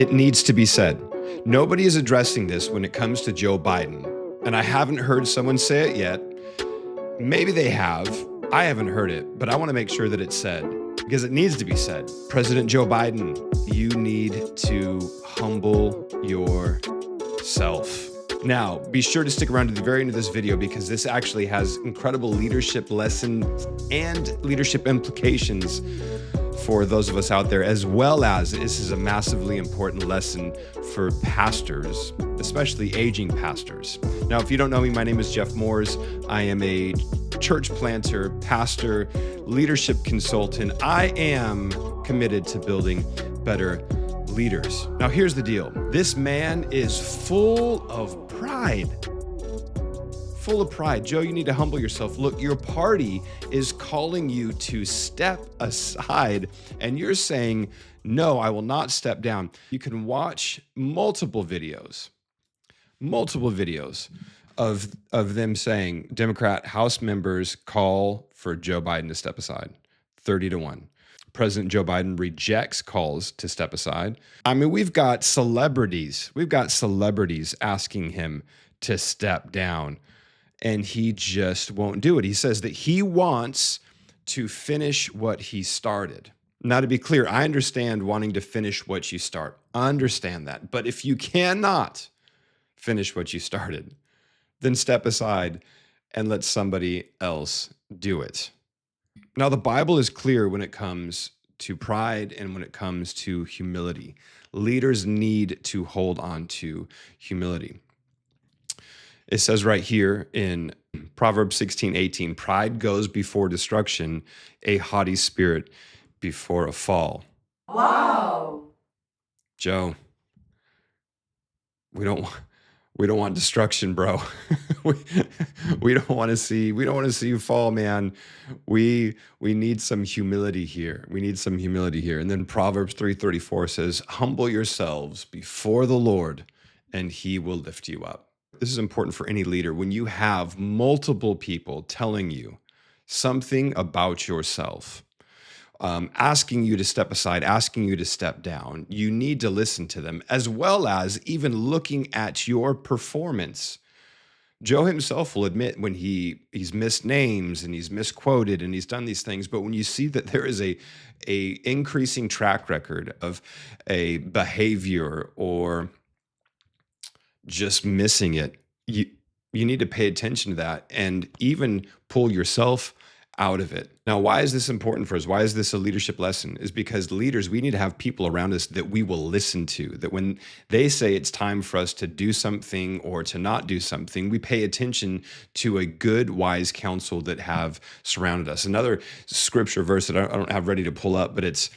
It needs to be said. Nobody is addressing this when it comes to Joe Biden. And I haven't heard someone say it yet. Maybe they have. I haven't heard it, but I want to make sure that it's said because it needs to be said. President Joe Biden, you need to humble yourself. Now, be sure to stick around to the very end of this video because this actually has incredible leadership lessons and leadership implications for those of us out there, as well as this is a massively important lesson for pastors, especially aging pastors. Now, if you don't know me, my name is Jeff Moores. I am a church planter, pastor, leadership consultant. I am committed to building better leaders. Now, here's the deal. This man is full of pride. Full of pride. Joe, you need to humble yourself. Look, your party is calling you to step aside, and you're saying, no, I will not step down. You can watch multiple videos of them saying, Democrat House members call for Joe Biden to step aside, 30-1. President Joe Biden rejects calls to step aside. I mean, we've got celebrities asking him to step down, and he just won't do it. He says that he wants to finish what he started. Now, to be clear, I understand wanting to finish what you start. I understand that. But if you cannot finish what you started, then step aside and let somebody else do it. Now, the Bible is clear when it comes to pride and when it comes to humility. Leaders need to hold on to humility. It says right here in Proverbs 16:18, pride goes before destruction, a haughty spirit before a fall. Wow. Joe, we don't want destruction, bro. we don't want to see you fall, man. We need some humility here. We need some humility here. And then Proverbs 3:34 says, humble yourselves before the Lord, and he will lift you up. This is important for any leader. When you have multiple people telling you something about yourself, asking you to step aside, asking you to step down, you need to listen to them, as well as even looking at your performance. Joe himself will admit when he's missed names and he's misquoted and he's done these things, but when you see that there is a increasing track record of a behavior or just missing it, you need to pay attention to that and even pull yourself out of it. Now, why is this important for us? Why is this a leadership lesson? Is because leaders, we need to have people around us that we will listen to, that when they say it's time for us to do something or to not do something, we pay attention to a good, wise counsel that have surrounded us. Another scripture verse that I don't have ready to pull up, but it's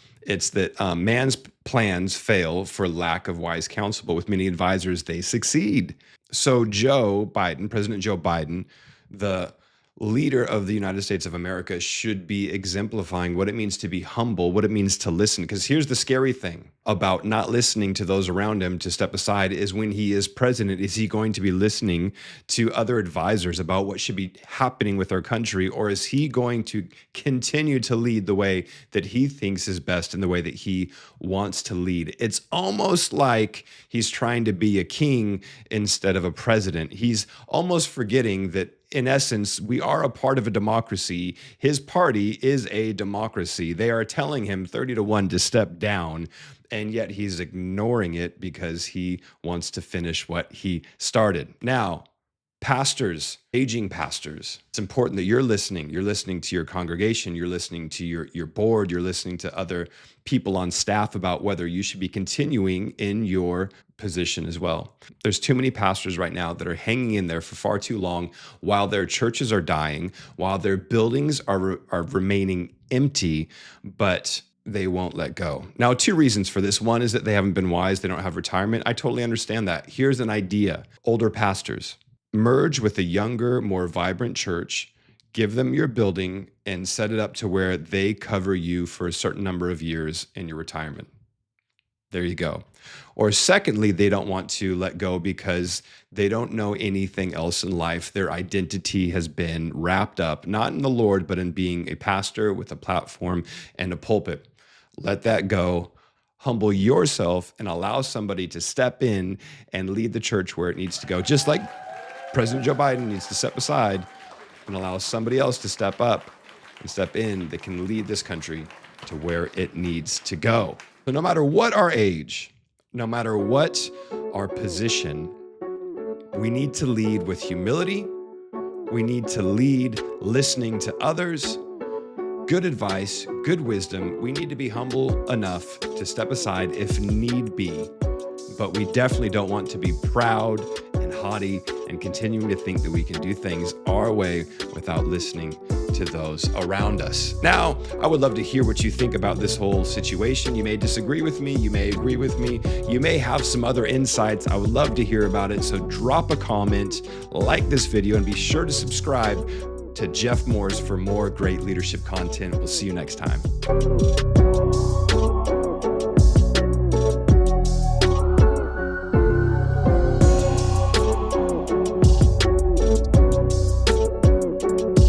that man's plans fail for lack of wise counsel, but with many advisors, they succeed. So Joe Biden, President Joe Biden, the leader of the United States of America, should be exemplifying what it means to be humble, what it means to listen. Because here's the scary thing about not listening to those around him to step aside is when he is president, is he going to be listening to other advisors about what should be happening with our country? Or is he going to continue to lead the way that he thinks is best and the way that he wants to lead? It's almost like he's trying to be a king instead of a president. He's almost forgetting that in essence, we are a part of a democracy. His party is a democracy. They are telling him 30-1 to step down, and yet he's ignoring it because he wants to finish what he started. Now, pastors, aging pastors, it's important that you're listening. You're listening to your congregation. You're listening to your board. You're listening to other people on staff about whether you should be continuing in your position as well. There's too many pastors right now that are hanging in there for far too long while their churches are dying, while their buildings are remaining empty, but they won't let go. Now, two reasons for this. One is that they haven't been wise. They don't have retirement. I totally understand that. Here's an idea. Older pastors, merge with a younger, more vibrant church, give them your building and set it up to where they cover you for a certain number of years in your retirement. There you go. Or secondly, they don't want to let go because they don't know anything else in life. Their identity has been wrapped up, not in the Lord, but in being a pastor with a platform and a pulpit. Let that go. humble yourself and allow somebody to step in and lead the church where it needs to go. Just like President Joe Biden needs to step aside and allow somebody else to step up and step in that can lead this country to where it needs to go. So no matter what our age, no matter what our position, we need to lead with humility. We need to lead listening to others, good advice, good wisdom. We need to be humble enough to step aside if need be. But we definitely don't want to be proud and haughty and continuing to think that we can do things our way without listening to those around us. Now, I would love to hear what you think about this whole situation. You may disagree with me. You may agree with me. You may have some other insights. I would love to hear about it. So drop a comment, like this video, and be sure to subscribe to Jeff Moores for more great leadership content. We'll see you next time.